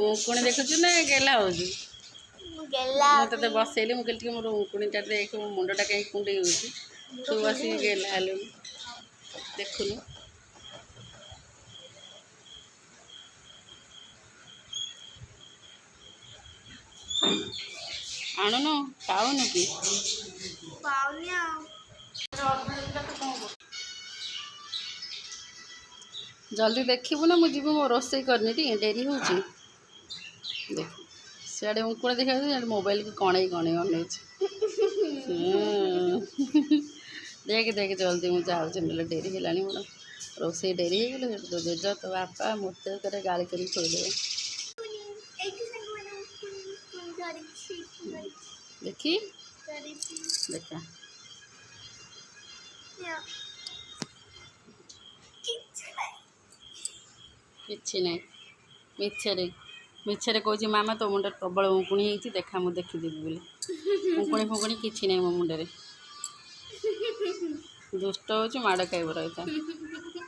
उकुणी देखु ना गेला हो मत बसैली मुझे मोर उकुणीटा देख मो मुंडा कहीं कुंडे तू बस गेला हेलु देखुनु आणुनु पाऊनु कि जल्दी देखिबु ना मुझे मो रोसे करनी टी डेरी हो देख सियाड़े उकुण देखा मोबाइल को कणे कणे अने देख देख जल्दी मुझे जाऊँ डेरी है मोर रोसे डेरी हो गले तो जेज तो बापा मत गाड़ी कर खोदे देखी देखा किसी ना मिछरे मिछरे कौच मामा तो मुंडे प्रबल उकुणी होती देखा मुझे देखीदेवी बोली उकुणी फुकुणी किसी ना मो मुंडे दुष्ट हो माड़ खाइब रही